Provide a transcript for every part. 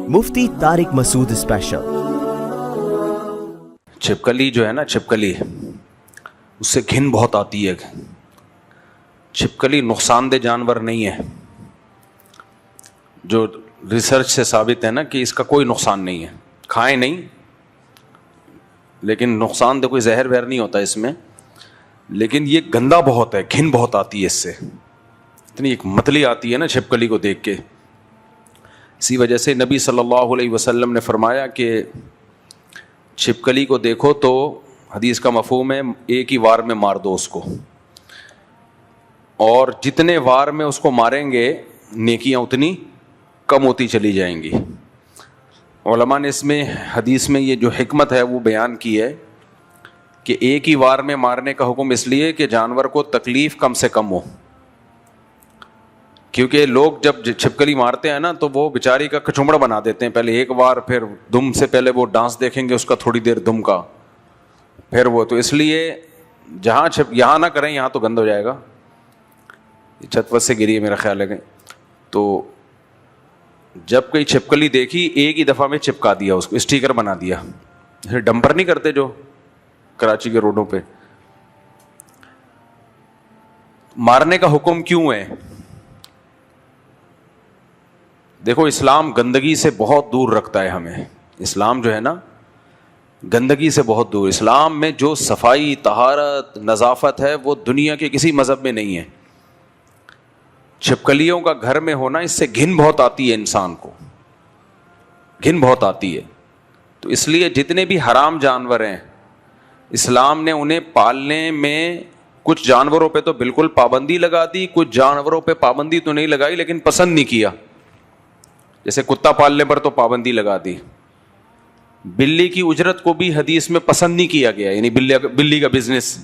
مفتی طارق مسعود special. چھپکلی جو ہے نا، چھپکلی اس سے گھن بہت آتی ہے۔ چھپکلی نقصان دہ جانور نہیں ہے، جو ریسرچ سے ثابت ہے نا کہ اس کا کوئی نقصان نہیں ہے، کھائیں نہیں لیکن نقصان دہ کوئی زہر وہر نہیں ہوتا اس میں، لیکن یہ گندا بہت ہے، گھن بہت آتی ہے اس سے، اتنی ایک متلی آتی ہے نا چھپکلی کو دیکھ کے۔ اسی وجہ سے نبی صلی اللہ علیہ وسلم نے فرمایا کہ چھپکلی کو دیکھو تو حدیث کا مفہوم ہے ایک ہی وار میں مار دو اس کو، اور جتنے وار میں اس کو ماریں گے نیکیاں اتنی کم ہوتی چلی جائیں گی۔ علماء نے اس میں حدیث میں یہ جو حکمت ہے وہ بیان کی ہے کہ ایک ہی وار میں مارنے کا حکم اس لیے کہ جانور کو تکلیف کم سے کم ہو، کیونکہ لوگ جب چھپکلی مارتے ہیں نا تو وہ بیچاری کا کچمڑا بنا دیتے ہیں، پہلے ایک بار، پھر دم سے پہلے وہ ڈانس دیکھیں گے اس کا تھوڑی دیر دم کا، پھر وہ، تو اس لیے جہاں یہاں نہ کریں، یہاں تو گند ہو جائے گا۔ چھت وت سے گری ہے میرا خیال ہے کہ، تو جب کوئی چھپکلی دیکھی ایک ہی دفعہ میں چپکا دیا اس کو، اسٹیکر بنا دیا، ڈمپر نہیں کرتے جو کراچی کے روڈوں پہ۔ مارنے کا حکم کیوں ہے؟ دیکھو اسلام گندگی سے بہت دور رکھتا ہے ہمیں، اسلام جو ہے نا گندگی سے بہت دور، اسلام میں جو صفائی، طہارت، نظافت ہے وہ دنیا کے کسی مذہب میں نہیں ہے۔ چھپکلیوں کا گھر میں ہونا، اس سے گھن بہت آتی ہے، انسان کو گھن بہت آتی ہے۔ تو اس لیے جتنے بھی حرام جانور ہیں اسلام نے انہیں پالنے میں کچھ جانوروں پہ تو بالکل پابندی لگا دی، کچھ جانوروں پہ پابندی تو نہیں لگائی لیکن پسند نہیں کیا، جیسے کتا پالنے پر تو پابندی لگا دی۔ بلی کی اجرت کو بھی حدیث میں پسند نہیں کیا گیا، یعنی بلی کا بزنس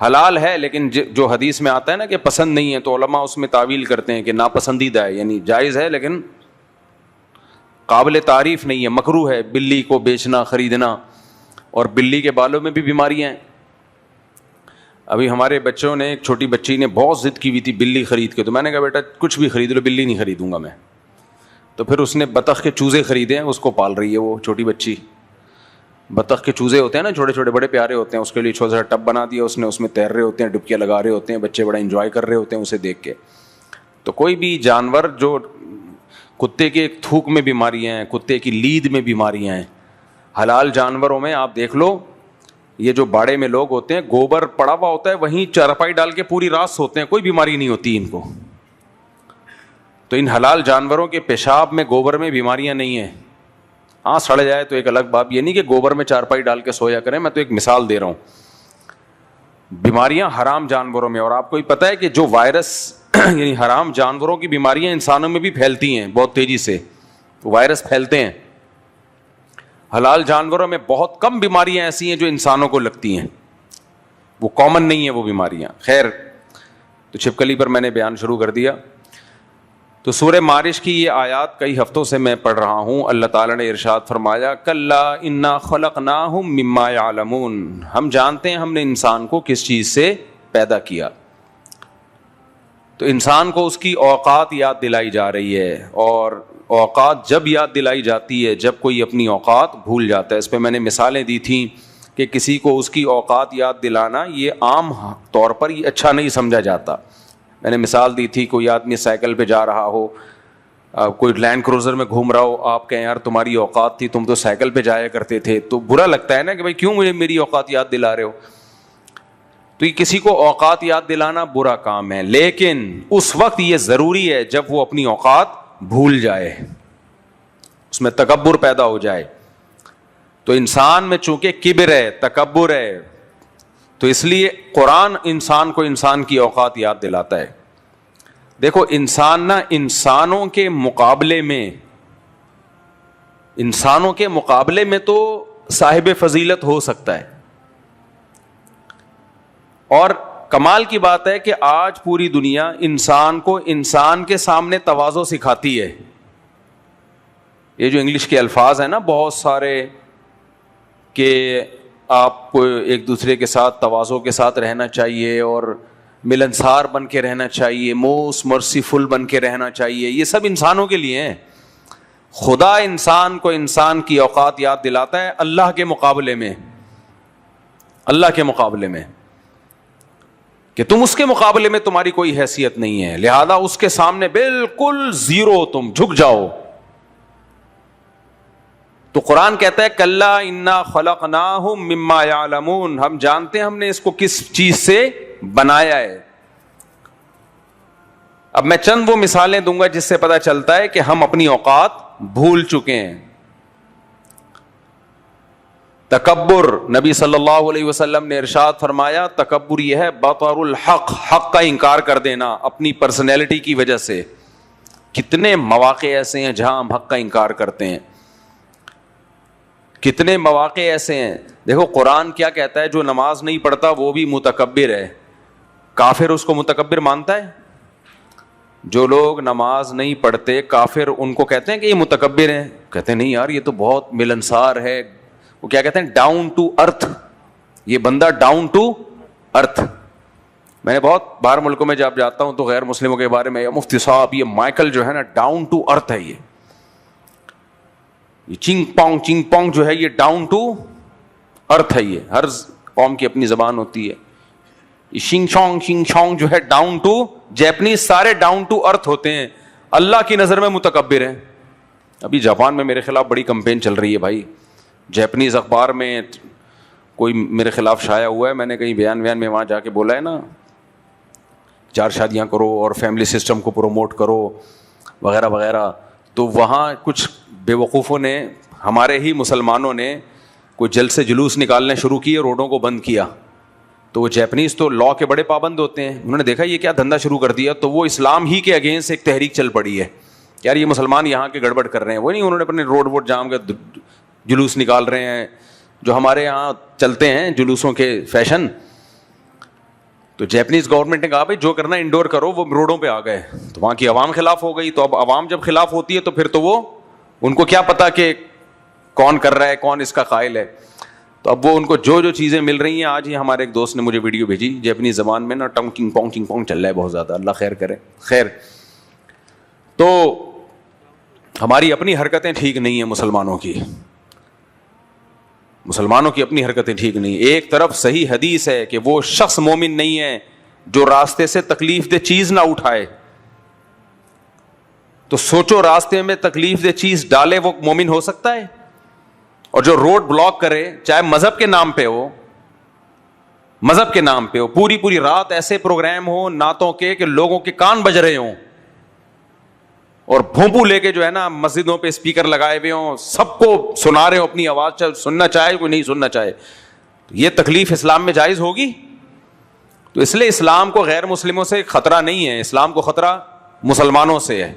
حلال ہے لیکن جو حدیث میں آتا ہے نا کہ پسند نہیں ہے، تو علماء اس میں تعویل کرتے ہیں کہ ناپسندیدہ ہے، یعنی جائز ہے لیکن قابل تعریف نہیں ہے، مکروہ ہے بلی کو بیچنا، خریدنا۔ اور بلی کے بالوں میں بھی بیماریاں ہیں۔ ابھی ہمارے بچوں نے، ایک چھوٹی بچی نے بہت ضد کی ہوئی تھی بلی خرید کے، تو میں نے کہا بیٹا کچھ بھی خرید لو، بلی نہیں خریدوں گا میں۔ تو پھر اس نے بطخ کے چوزے خریدے ہیں، اس کو پال رہی ہے وہ چھوٹی بچی۔ بطخ کے چوزے ہوتے ہیں نا چھوٹے چھوٹے، بڑے پیارے ہوتے ہیں، اس کے لیے چھوٹا سا ٹب بنا دیا اس نے، اس میں تیر رہے ہوتے ہیں، ڈبکیاں لگا رہے ہوتے ہیں، بچے بڑا انجوائے کر رہے ہوتے ہیں اسے دیکھ کے۔ تو کوئی بھی جانور جو، کتے کے تھوک میں بیماریاں ہیں، کتے کی لید میں بیماریاں ہیں، حلال جانوروں میں آپ دیکھ لو، یہ جو باڑے میں لوگ ہوتے ہیں گوبر پڑا ہوا ہوتا ہے، وہیں چارپائی ڈال کے پوری رات سوتے ہیں، کوئی بیماری نہیں ہوتی ان کو۔ تو ان حلال جانوروں کے پیشاب میں، گوبر میں بیماریاں نہیں ہیں۔ ہاں سڑ جائے تو ایک الگ بات، یہ نہیں کہ گوبر میں چارپائی ڈال کے سویا کریں، میں تو ایک مثال دے رہا ہوں۔ بیماریاں حرام جانوروں میں، اور آپ کو پتہ ہے کہ جو وائرس یعنی حرام جانوروں کی بیماریاں انسانوں میں بھی پھیلتی ہیں بہت تیزی سے، وائرس پھیلتے ہیں۔ حلال جانوروں میں بہت کم بیماریاں ایسی ہیں جو انسانوں کو لگتی ہیں، وہ کامن نہیں ہیں وہ بیماریاں۔ خیر، تو چھپکلی پر میں نے بیان شروع کر دیا۔ تو سورہ معارج کی یہ آیات کئی ہفتوں سے میں پڑھ رہا ہوں۔ اللہ تعالیٰ نے ارشاد فرمایا کلا انا خلقناہم مما یعلمون، ہم جانتے ہیں ہم نے انسان کو کس چیز سے پیدا کیا۔ تو انسان کو اس کی اوقات یاد دلائی جا رہی ہے، اور اوقات جب یاد دلائی جاتی ہے جب کوئی اپنی اوقات بھول جاتا ہے۔ اس پہ میں نے مثالیں دی تھیں کہ کسی کو اس کی اوقات یاد دلانا یہ عام طور پر یہ اچھا نہیں سمجھا جاتا۔ میں نے مثال دی تھی، کوئی آدمی سائیکل پہ جا رہا ہو، کوئی لینڈ کروزر میں گھوم رہا ہو، آپ کہیں یار تمہاری اوقات تھی، تم تو سائیکل پہ جایا کرتے تھے، تو برا لگتا ہے نا کہ بھائی کیوں مجھے میری اوقات یاد دلا رہے ہو۔ تو یہ کسی کو اوقات یاد دلانا برا کام ہے، لیکن اس وقت یہ ضروری ہے جب وہ اپنی اوقات بھول جائے، اس میں تکبر پیدا ہو جائے۔ تو انسان میں چونکہ کبر ہے، تکبر ہے، تو اس لیے قرآن انسان کو انسان کی اوقات یاد دلاتا ہے۔ دیکھو انسان نا انسانوں کے مقابلے میں تو صاحب فضیلت ہو سکتا ہے، اور کمال کی بات ہے کہ آج پوری دنیا انسان کو انسان کے سامنے تواضع سکھاتی ہے۔ یہ جو انگلش کے الفاظ ہیں نا بہت سارے، کہ آپ کو ایک دوسرے کے ساتھ تواضع کے ساتھ رہنا چاہیے، اور ملنسار بن کے رہنا چاہیے، موسٹ مرسیفل بن کے رہنا چاہیے، یہ سب انسانوں کے لیے ہیں۔ خدا انسان کو انسان کی اوقات یاد دلاتا ہے اللہ کے مقابلے میں، اللہ کے مقابلے میں، کہ تم اس کے مقابلے میں تمہاری کوئی حیثیت نہیں ہے، لہذا اس کے سامنے بالکل زیرو، تم جھک جاؤ. تو قرآن کہتا ہے کلا انا خلقناہم مما یعلمون، ہم جانتے ہیں ہم نے اس کو کس چیز سے بنایا ہے. اب میں چند وہ مثالیں دوں گا جس سے پتہ چلتا ہے کہ ہم اپنی اوقات بھول چکے ہیں. تکبر، نبی صلی اللہ علیہ وسلم نے ارشاد فرمایا تکبر یہ ہے بطر الحق، حق کا انکار کر دینا اپنی پرسنالٹی کی وجہ سے. کتنے مواقع ایسے ہیں جہاں ہم حق کا انکار کرتے ہیں، کتنے مواقع ایسے ہیں. دیکھو قرآن کیا کہتا ہے، جو نماز نہیں پڑھتا وہ بھی متکبر ہے. کافر اس کو متکبر مانتا ہے؟ جو لوگ نماز نہیں پڑھتے کافر ان کو کہتے ہیں کہ یہ متکبر ہیں؟ کہتے ہیں نہیں یار یہ تو بہت ملنسار ہے. وہ کیا کہتے ہیں؟ Down to earth. یہ بندہ ڈاؤن ٹو ارتھ. میں نے بہت باہر ملکوں میں جب جاتا ہوں تو غیر مسلموں کے بارے میں مفتی صاحب یہ مائیکل جو ہے نا ڈاؤن ٹو ارتھ ہے، یہ چنگ پونگ جو ہے یہ ڈاؤن ٹو ارتھ ہے. یہ ہر قوم کی اپنی زبان ہوتی ہے. یہ شنگ چونگ جو ہے ڈاؤن ٹو، جیپنیز سارے ڈاؤن ٹو ارتھ ہوتے ہیں، اللہ کی نظر میں متکبر ہیں. ابھی جاپان میں میرے خلاف بڑی کمپین چل رہی ہے بھائی، جیپنیز اخبار میں کوئی میرے خلاف شائع ہوا ہے. میں نے کہیں بیان میں وہاں جا کے بولا ہے نا 4 شادیاں کرو اور فیملی سسٹم کو پروموٹ کرو وغیرہ وغیرہ. تو وہاں کچھ بے وقوفوں نے، ہمارے ہی مسلمانوں نے کوئی جلسے جلوس نکالنے شروع کیے، روڈوں کو بند کیا. تو وہ جیپنیز تو لا کے بڑے پابند ہوتے ہیں، انہوں نے دیکھا یہ کیا دھندا شروع کر دیا، تو وہ اسلام ہی کے اگینسٹ ایک تحریک چل پڑی ہے یار یہ مسلمان یہاں کے گڑبڑ کر رہے ہیں. وہ نہیں، انہوں نے اپنے روڈ جام کے جلوس نکال رہے ہیں جو ہمارے یہاں چلتے ہیں جلوسوں کے فیشن. تو جیپنیز گورنمنٹ نے کہا بھائی جو کرنا انڈور کرو، وہ روڈوں پہ آ گئے. تو وہاں کی عوام خلاف ہو گئی. تو اب عوام جب خلاف ہوتی ہے تو پھر تو وہ ان کو کیا پتا کہ کون کر رہا ہے، کون اس کا قائل ہے. تو اب وہ ان کو جو چیزیں مل رہی ہیں، آج ہی ہمارے ایک دوست نے مجھے ویڈیو بھیجی جیپنیز زبان میں نا ٹنگ پونگ چل رہا ہے بہت زیادہ، اللہ خیر کرے. خیر، تو ہماری اپنی حرکتیں ٹھیک نہیں ہیں مسلمانوں کی اپنی حرکتیں ٹھیک نہیں. ایک طرف صحیح حدیث ہے کہ وہ شخص مومن نہیں ہے جو راستے سے تکلیف دہ چیز نہ اٹھائے. تو سوچو راستے میں تکلیف دہ چیز ڈالے وہ مومن ہو سکتا ہے؟ اور جو روڈ بلاک کرے، چاہے مذہب کے نام پہ ہو، پوری رات ایسے پروگرام ہو نعتوں کے کہ لوگوں کے کان بج رہے ہوں، اور بھونپو لے کے جو ہے نا مسجدوں پہ اسپیکر لگائے ہوئے ہوں، سب کو سنا رہے ہوں اپنی آواز، چاہے سننا چاہے کوئی نہیں سننا چاہے. یہ تکلیف اسلام میں جائز ہوگی؟ تو اس لیے اسلام کو غیر مسلموں سے خطرہ نہیں ہے، اسلام کو خطرہ مسلمانوں سے ہے.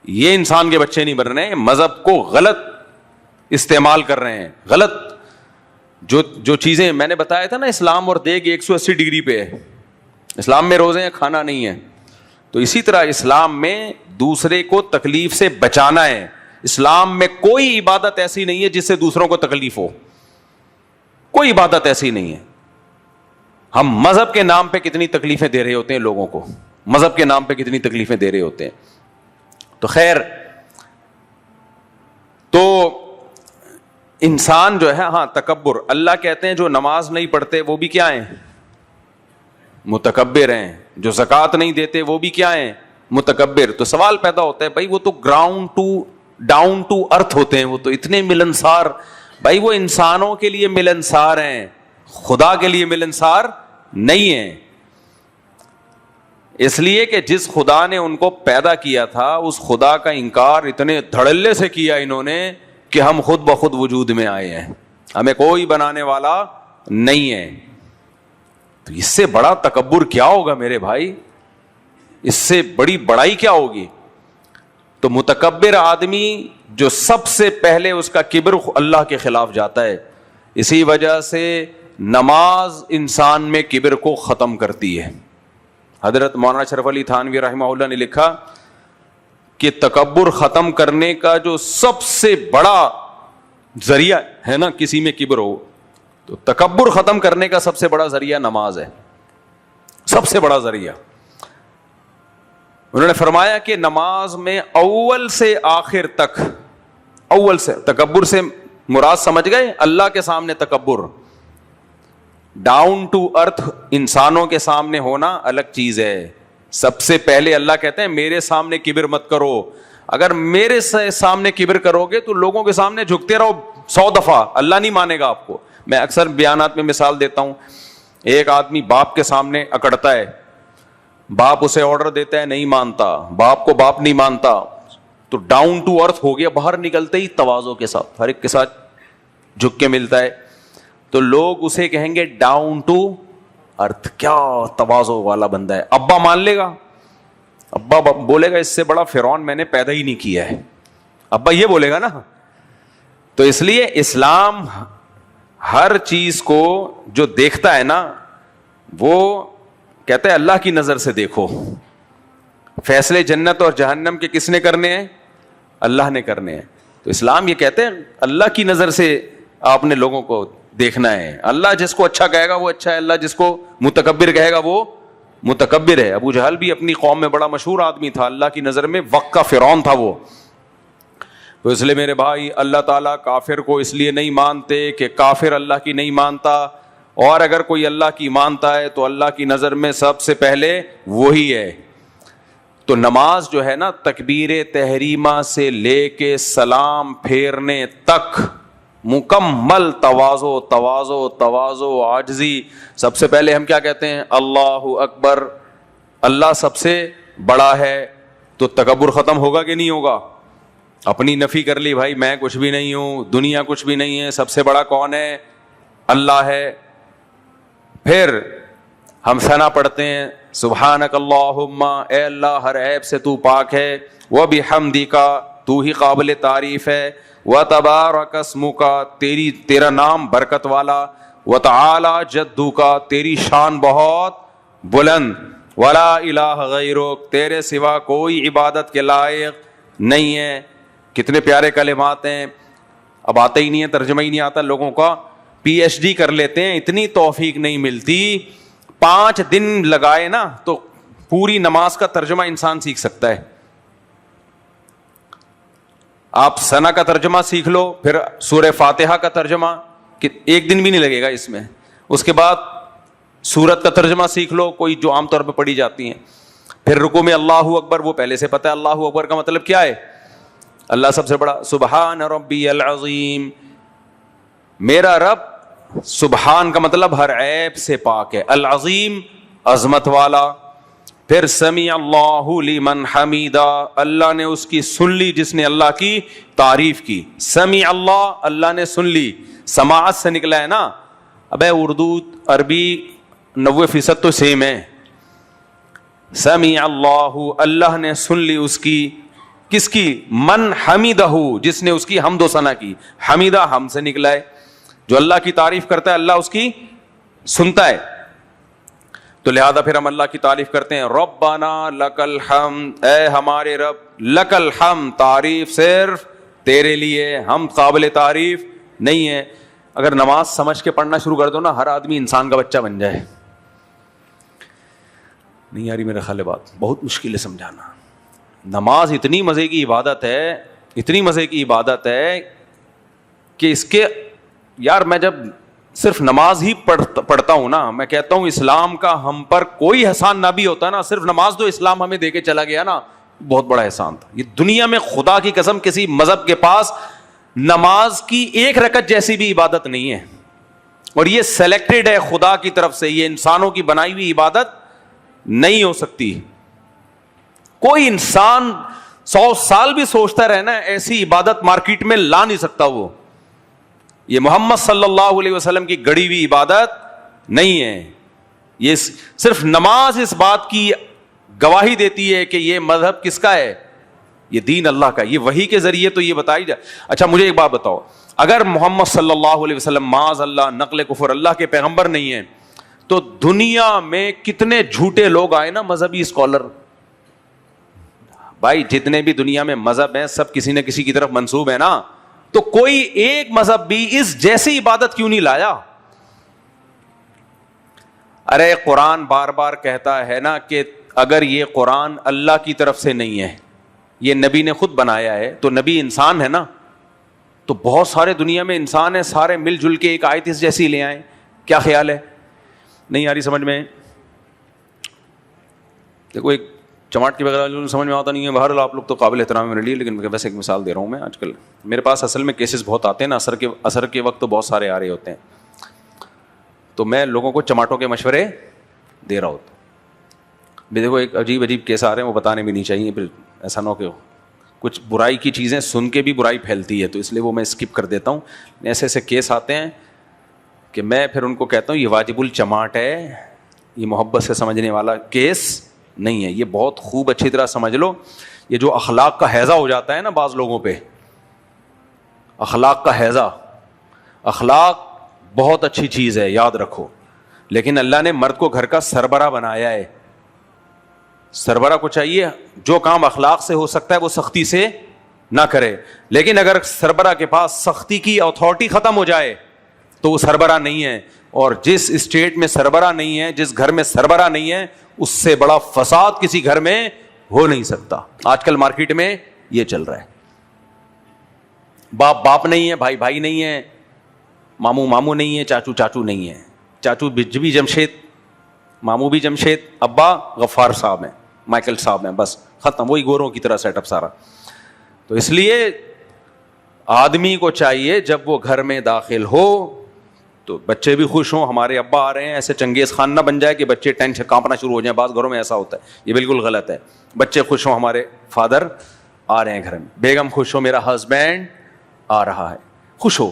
یہ انسان کے بچے نہیں بن رہے ہیں، مذہب کو غلط استعمال کر رہے ہیں. غلط جو چیزیں میں نے بتایا تھا نا، اسلام اور دیگ 180 ڈگری پہ ہے. اسلام میں روزے ہیں، کھانا نہیں ہے. تو اسی طرح اسلام میں دوسرے کو تکلیف سے بچانا ہے. اسلام میں کوئی عبادت ایسی نہیں ہے جس سے دوسروں کو تکلیف ہو، کوئی عبادت ایسی نہیں ہے. ہم مذہب کے نام پہ کتنی تکلیفیں دے رہے ہوتے ہیں لوگوں کو، مذہب کے نام پہ کتنی تکلیفیں دے رہے ہوتے ہیں. تو خیر، تو انسان جو ہے، ہاں تکبر، اللہ کہتے ہیں جو نماز نہیں پڑھتے وہ بھی کیا ہیں؟ متکبر ہیں. جو زکوٰۃ نہیں دیتے وہ بھی کیا ہیں؟ متکبر. تو سوال پیدا ہوتا ہے بھائی وہ تو ڈاؤن ٹو ارتھ ہوتے ہیں، وہ تو اتنے ملنسار. بھائی وہ انسانوں کے لیے ملنسار ہیں، خدا کے لیے ملنسار نہیں ہیں. اس لیے کہ جس خدا نے ان کو پیدا کیا تھا اس خدا کا انکار اتنے دھڑلے سے کیا انہوں نے کہ ہم خود بخود وجود میں آئے ہیں، ہمیں کوئی بنانے والا نہیں ہے. تو اس سے بڑا تکبر کیا ہوگا میرے بھائی؟ اس سے بڑی بڑائی کیا ہوگی؟ تو متکبر آدمی جو سب سے پہلے اس کا کبر اللہ کے خلاف جاتا ہے. اسی وجہ سے نماز انسان میں کبر کو ختم کرتی ہے. حضرت مولانا اشرف علی تھانوی رحمہ اللہ نے لکھا کہ تکبر ختم کرنے کا جو سب سے بڑا ذریعہ ہے نا کسی میں کبر ہو، تو تکبر ختم کرنے کا سب سے بڑا ذریعہ نماز ہے، سب سے بڑا ذریعہ. انہوں نے فرمایا کہ نماز میں اول سے آخر تک، اول سے تکبر سے مراد سمجھ گئے؟ اللہ کے سامنے تکبر، ڈاؤن ٹو ارتھ انسانوں کے سامنے ہونا الگ چیز ہے. سب سے پہلے اللہ کہتے ہیں میرے سامنے کبر مت کرو. اگر میرے سامنے کبر کرو گے تو لوگوں کے سامنے جھکتے رہو 100 دفعہ، اللہ نہیں مانے گا آپ کو. میں اکثر بیانات میں مثال دیتا ہوں، ایک آدمی باپ کے سامنے اکڑتا ہے، باپ اسے آرڈر دیتا ہے نہیں مانتا، باپ کو باپ نہیں مانتا، تو ڈاؤن ٹو ارتھ ہو گیا، باہر نکلتے ہی تواضع کے ساتھ ہر ایک کے ساتھ جھک کے ملتا ہے، تو لوگ اسے کہیں گے ڈاؤن ٹو ارتھ، کیا تواضع والا بندہ ہے. ابا مان لے گا؟ ابا بولے گا اس سے بڑا فرعون میں نے پیدا ہی نہیں کیا ہے، ابا یہ بولے گا نا. تو اس لیے اسلام ہر چیز کو جو دیکھتا ہے نا وہ کہتا ہے اللہ کی نظر سے دیکھو. فیصلے جنت اور جہنم کے کس نے کرنے ہیں؟ اللہ نے کرنے ہیں. تو اسلام یہ کہتے ہیں اللہ کی نظر سے آپ نے لوگوں کو دیکھنا ہے. اللہ جس کو اچھا کہے گا وہ اچھا ہے، اللہ جس کو متکبر کہے گا وہ متکبر ہے. ابو جہل بھی اپنی قوم میں بڑا مشہور آدمی تھا، اللہ کی نظر میں وقت کا فرعون تھا وہ. تو اس لیے میرے بھائی اللہ تعالیٰ کافر کو اس لیے نہیں مانتے کہ کافر اللہ کی نہیں مانتا، اور اگر کوئی اللہ کی مانتا ہے تو اللہ کی نظر میں سب سے پہلے وہی ہے. تو نماز جو ہے نا تکبیر تحریمہ سے لے کے سلام پھیرنے تک مکمل تواضع تواضع تواضع عاجزی. سب سے پہلے ہم کیا کہتے ہیں؟ اللہ اکبر، اللہ سب سے بڑا ہے. تو تکبر ختم ہوگا کہ نہیں ہوگا؟ اپنی نفی کر لی، بھائی میں کچھ بھی نہیں ہوں، دنیا کچھ بھی نہیں ہے، سب سے بڑا کون ہے؟ اللہ ہے. پھر ہم ثنا پڑھتے ہیں سبحانک اللہم، اے اللہ ہر عیب سے تو پاک ہے، وبحمدک تو ہی قابل تعریف ہے، وتبارک اسمک تیرا نام برکت والا، وتعالی جدک تیری شان بہت بلند، ولا الہ غیرک تیرے سوا کوئی عبادت کے لائق نہیں ہے. کتنے پیارے کلمات ہیں. اب آتا ہی نہیں ہے، ترجمہ ہی نہیں آتا لوگوں کا، پی ایچ ڈی کر لیتے ہیں، اتنی توفیق نہیں ملتی. 5 دن لگائے نا تو پوری نماز کا ترجمہ انسان سیکھ سکتا ہے. آپ ثنا کا ترجمہ سیکھ لو، پھر سورہ فاتحہ کا ترجمہ، کہ 1 دن بھی نہیں لگے گا اس میں. اس کے بعد سورت کا ترجمہ سیکھ لو، کوئی جو عام طور پہ پڑھی جاتی ہیں. پھر رکوع میں اللہ اکبر، وہ پہلے سے پتہ ہے اللہ اکبر کا مطلب کیا ہے؟ اللہ سب سے بڑا. سبحان ربی العظیم، میرا رب، سبحان کا مطلب ہر عیب سے پاک ہے، العظیم عظمت والا. پھر سمیع اللہ لمن حمیدہ، اللہ نے اس کی سن لی جس نے اللہ کی تعریف کی. سمیع اللہ، اللہ نے سن لی، سماعت سے نکلا ہے نا. ابے اردو عربی 90% تو سیم ہے. سمیع اللہ، اللہ نے سن لی اس کی، کس کی؟ من حمیدہ، جس نے اس کی حمد و ثنا کی. حمیدہ ہم سے نکلا ہے، جو اللہ کی تعریف کرتا ہے اللہ اس کی سنتا ہے. تو لہذا پھر ہم اللہ کی تعریف کرتے ہیں. ربنا لک الحمد، اے ہمارے رب، لک الحمد، تعریف صرف تیرے لیے، ہم قابل تعریف نہیں ہے. اگر نماز سمجھ کے پڑھنا شروع کر دو نا، ہر آدمی انسان کا بچہ بن جائے. نہیں یاری میرا خیال ہے بات بہت مشکل ہے سمجھانا. نماز اتنی مزے کی عبادت ہے، اتنی مزے کی عبادت ہے کہ اس کے یار میں جب صرف نماز ہی پڑھتا ہوں نا، میں کہتا ہوں اسلام کا ہم پر کوئی احسان نہ بھی ہوتا نا، صرف نماز جو اسلام ہمیں دے کے چلا گیا نا، بہت بڑا احسان تھا. یہ دنیا میں خدا کی قسم کسی مذہب کے پاس نماز کی 1 رکعت جیسی بھی عبادت نہیں ہے، اور یہ سلیکٹڈ ہے خدا کی طرف سے، یہ انسانوں کی بنائی ہوئی عبادت نہیں ہو سکتی. کوئی انسان 100 سال بھی سوچتا رہنا ایسی عبادت مارکیٹ میں لا نہیں سکتا. وہ یہ محمد صلی اللہ علیہ وسلم کی گڑی ہوئی عبادت نہیں ہے. یہ صرف نماز اس بات کی گواہی دیتی ہے کہ یہ مذہب کس کا ہے، یہ دین اللہ کا. یہ وحی کے ذریعے تو یہ بتائی جائے. اچھا مجھے ایک بات بتاؤ، اگر محمد صلی اللہ علیہ وسلم معاذ اللہ نقل کفر اللہ کے پیغمبر نہیں ہیں، تو دنیا میں کتنے جھوٹے لوگ آئے نا مذہبی اسکالر. بھائی جتنے بھی دنیا میں مذہب ہیں سب کسی نہ کسی کی طرف منسوب ہے نا، تو کوئی ایک مذہب بھی اس جیسی عبادت کیوں نہیں لایا؟ ارے قرآن بار بار کہتا ہے نا کہ اگر یہ قرآن اللہ کی طرف سے نہیں ہے, یہ نبی نے خود بنایا ہے, تو نبی انسان ہے نا, تو بہت سارے دنیا میں انسان ہیں, سارے مل جل کے ایک آیت اس جیسی لے آئیں. کیا خیال ہے؟ نہیں آ رہی سمجھ میں؟ دیکھو ایک چماٹ کے بغیر سمجھ میں آتا نہیں ہے. بہرحال آپ لوگ تو قابل احترام میرے لیے, لیکن ویسے ایک مثال دے رہا ہوں میں. آج کل میرے پاس اصل میں کیسز بہت آتے ہیں نا, اثر کے وقت تو بہت سارے آ رہے ہوتے ہیں, تو میں لوگوں کو چماٹوں کے مشورے دے رہا ہوتا. دیکھو ایک عجیب کیس آ رہے ہیں, وہ بتانے بھی نہیں چاہیے, پھر ایسا نہ ہو کہ کچھ برائی کی چیزیں سن کے بھی برائی پھیلتی ہے, تو اس لیے وہ میں اسکپ کر دیتا ہوں. ایسے ایسے کیس آتے ہیں کہ میں پھر ان کو کہتا ہوں یہ واجب الچماٹ ہے, یہ محبت سے سمجھنے والا کیس نہیں ہے. یہ بہت خوب اچھی طرح سمجھ لو, یہ جو اخلاق کا ہیضہ ہو جاتا ہے نا بعض لوگوں پہ, اخلاق کا ہیضہ, اخلاق بہت اچھی چیز ہے, یاد رکھو, لیکن اللہ نے مرد کو گھر کا سربراہ بنایا ہے. سربراہ کو چاہیے جو کام اخلاق سے ہو سکتا ہے وہ سختی سے نہ کرے, لیکن اگر سربراہ کے پاس سختی کی اتھارٹی ختم ہو جائے تو وہ سربراہ نہیں ہے. اور جس اسٹیٹ میں سربراہ نہیں ہے, جس گھر میں سربراہ نہیں ہے, اس سے بڑا فساد کسی گھر میں ہو نہیں سکتا. آج کل مارکیٹ میں یہ چل رہا ہے, باپ نہیں ہے, بھائی نہیں ہے, ماموں نہیں ہے, چاچو نہیں ہے. چاچو بھی جمشید, ماموں بھی جمشید, ابا غفار صاحب ہیں, مائیکل صاحب ہیں, بس ختم. وہی گوروں کی طرح سیٹ اپ سارا. تو اس لیے آدمی کو چاہیے جب وہ گھر میں داخل ہو تو بچے بھی خوش ہوں, ہمارے ابا آ رہے ہیں, ایسے چنگیز خان نہ بن جائے کہ بچے ٹینشن کانپنا شروع ہو جائیں. بعض گھروں میں ایسا ہوتا ہے, یہ بالکل غلط ہے. بچے خوش ہوں ہمارے فادر آ رہے ہیں گھر میں, بیگم خوش ہو میرا ہسبینڈ آ رہا ہے, خوش ہو.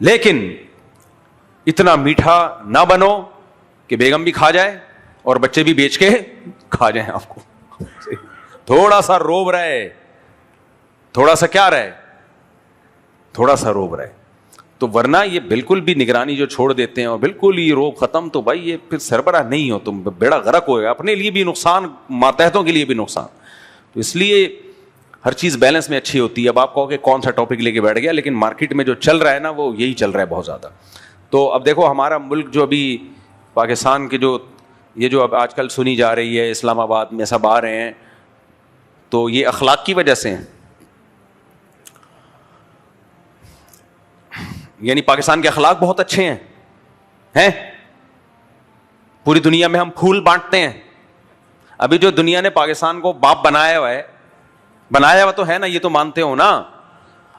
لیکن اتنا میٹھا نہ بنو کہ بیگم بھی کھا جائے اور بچے بھی بیچ کے کھا جائیں آپ کو. تھوڑا سا روب رہے, تھوڑا سا کیا رہے, تھوڑا سا روب رہے. تو ورنہ یہ بالکل بھی نگرانی جو چھوڑ دیتے ہیں اور بالکل ہی روب ختم, تو بھائی یہ پھر سربراہ نہیں ہو, تم بیڑا غرق ہوئے گا, اپنے لیے بھی نقصان, ماتحتوں کے لیے بھی نقصان. تو اس لیے ہر چیز بیلنس میں اچھی ہوتی ہے. اب آپ کہو کہ کون سا ٹاپک لے کے بیٹھ گیا, لیکن مارکیٹ میں جو چل رہا ہے نا وہ یہی چل رہا ہے بہت زیادہ. تو اب دیکھو ہمارا ملک جو ابھی پاکستان کے جو اب آج کل سنی جا رہی ہے, اسلام آباد میں سب آ رہے ہیں, تو یہ اخلاق کی وجہ سے ہیں. یعنی پاکستان کے اخلاق بہت اچھے ہیں. پوری دنیا میں ہم پھول بانٹتے ہیں. ابھی جو دنیا نے پاکستان کو باپ بنایا ہوا تو ہے نا, یہ تو مانتے ہو نا.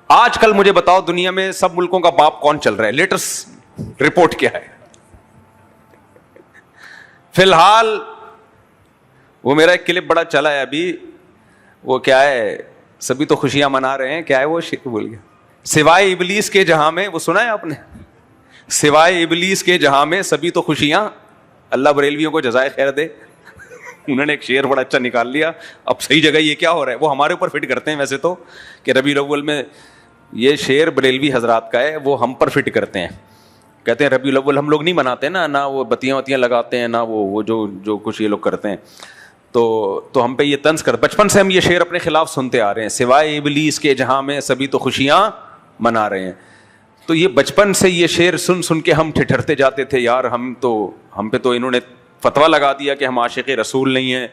آج کل مجھے بتاؤ دنیا میں سب ملکوں کا باپ کون چل رہا ہے, لیٹسٹ رپورٹ کیا ہے؟ فی الحال وہ میرا ایک کلپ بڑا چلا ہے ابھی, وہ کیا ہے, سبھی تو خوشیاں منا رہے ہیں, کیا ہے وہ بھول گیا, سوائے ابلیس کے جہاں میں, وہ سنا ہے آپ نے, سوائے ابلیس کے جہاں میں سبھی تو خوشیاں. اللہ بریلویوں کو جزائے خیر دے, انہوں نے ایک شعر بڑا اچھا نکال لیا. اب صحیح جگہ یہ کیا ہو رہا ہے, وہ ہمارے اوپر فٹ کرتے ہیں ویسے تو, کہ ربیع الاول میں, یہ شعر بریلوی حضرات کا ہے, وہ ہم پر فٹ کرتے ہیں. کہتے ہیں ربیع الاول ہم لوگ نہیں مناتے نا, نہ وہ بتیاں لگاتے ہیں, نہ وہ جو کچھ یہ لوگ کرتے ہیں. تو ہم پہ یہ طنز کر, بچپن سے ہم یہ شعر اپنے خلاف سنتے آ رہے ہیں, سوائے ابلیس کے جہاں میں سبھی تو خوشیاں منا رہے ہیں. تو یہ بچپن سے یہ شعر سن کے ہم ٹھٹھرتے جاتے تھے, یار ہم پہ تو انہوں نے فتویٰ لگا دیا کہ ہم عاشق رسول نہیں ہیں,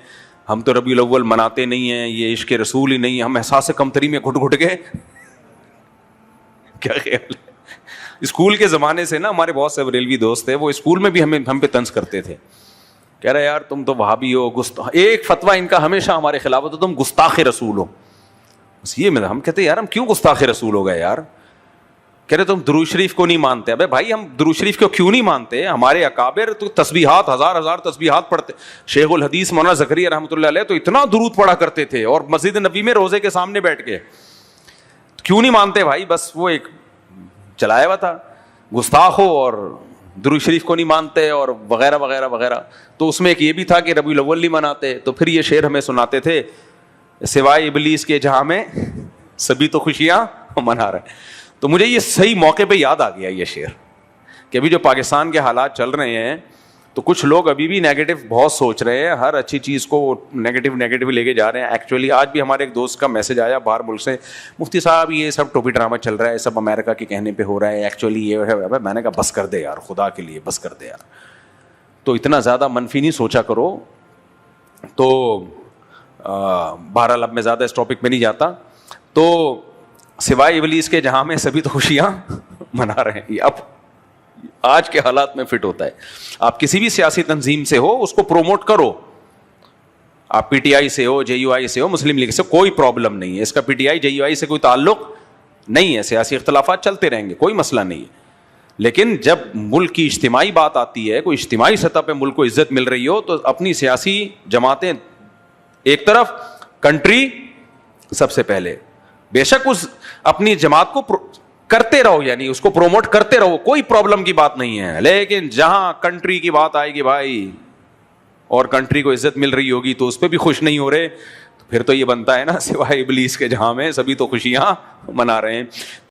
ہم تو ربیع الاول مناتے نہیں ہیں, یہ عشق رسول ہی نہیں ہے, ہم احساس کمتری میں گھٹ کے. کیا خیال ہے؟ اسکول کے زمانے سے نا ہمارے بہت سے بریلوی دوست تھے, وہ اسکول میں بھی ہم پہ طنز کرتے تھے, کہہ رہے یار تم تو وہابی ہو, ایک فتویٰ ان کا ہمیشہ ہمارے خلاف ہوتا, تم گستاخ رسول ہو. بس یہ ہم کہتے یار ہم کیوں گستاخ رسول ہو گئے یار, کہہ رہے تم درود شریف کو نہیں مانتے. ابے بھائی ہم درود شریف کو کیوں نہیں مانتے, ہمارے اکابر تو تسبیحات ہزار تسبیحات پڑھتے. شیخ الحدیث مولانا زکریا رحمۃ اللہ علیہ تو اتنا درود پڑھا کرتے تھے, اور مسجد نبی میں روزے کے سامنے بیٹھ کے. کیوں نہیں مانتے بھائی, بس وہ ایک چلایا ہوا تھا, گستاخ ہو اور درود شریف کو نہیں مانتے اور وغیرہ وغیرہ وغیرہ. تو اس میں ایک یہ بھی تھا کہ ربیع الاول نہیں مناتے. تو پھر یہ شعر ہمیں سناتے تھے, سوائے ابلیس کے جہاں میں سبھی تو خوشیاں منا رہے ہیں. تو مجھے یہ صحیح موقع پہ یاد آ گیا یہ شعر, کہ ابھی جو پاکستان کے حالات چل رہے ہیں, تو کچھ لوگ ابھی بھی نیگیٹو بہت سوچ رہے ہیں, ہر اچھی چیز کو نیگیٹو لے کے جا رہے ہیں. ایکچولی آج بھی ہمارے ایک دوست کا میسج آیا باہر ملک سے, مفتی صاحب یہ سب ٹوپی ڈرامہ چل رہا ہے, سب امریکہ کے کہنے پہ ہو رہا ہے, ایکچولی یہ ہے. میں نے کہا بس کر دے یار, خدا کے لیے بس کر دے یار. تو اتنا زیادہ منفی نہیں سوچا کرو, تو بہرحال اب میں زیادہ اس ٹاپک پہ نہیں جاتا. تو سوائے ابلیس کے جہاں میں سبھی تو خوشیاں منا رہے ہیں. اب آج کے حالات میں فٹ ہوتا ہے. آپ کسی بھی سیاسی تنظیم سے ہو, اس کو پروموٹ کرو. آپ پی ٹی آئی سے ہو, جے یو آئی سے ہو, مسلم لیگ سے, کوئی پرابلم نہیں ہے. اس کا P T I J you آئی سے کوئی تعلق نہیں ہے. سیاسی اختلافات چلتے رہیں گے, کوئی مسئلہ نہیں ہے. لیکن جب ملک کی اجتماعی بات آتی ہے, کوئی اجتماعی سطح پہ ملک کو عزت مل رہی ہو, تو اپنی سیاسی جماعتیں ایک طرف, کنٹری سب سے پہلے. بے شک اس اپنی جماعت کو کرتے رہو, یعنی اس کو پروموٹ کرتے رہو, کوئی پرابلم کی بات نہیں ہے. لیکن جہاں کنٹری کی بات آئے گی بھائی, اور کنٹری کو عزت مل رہی ہوگی, تو اس پہ بھی خوش نہیں ہو رہے, تو پھر تو یہ بنتا ہے نا, سوائے ابلیس کے جہاں میں سبھی تو خوشیاں منا رہے ہیں.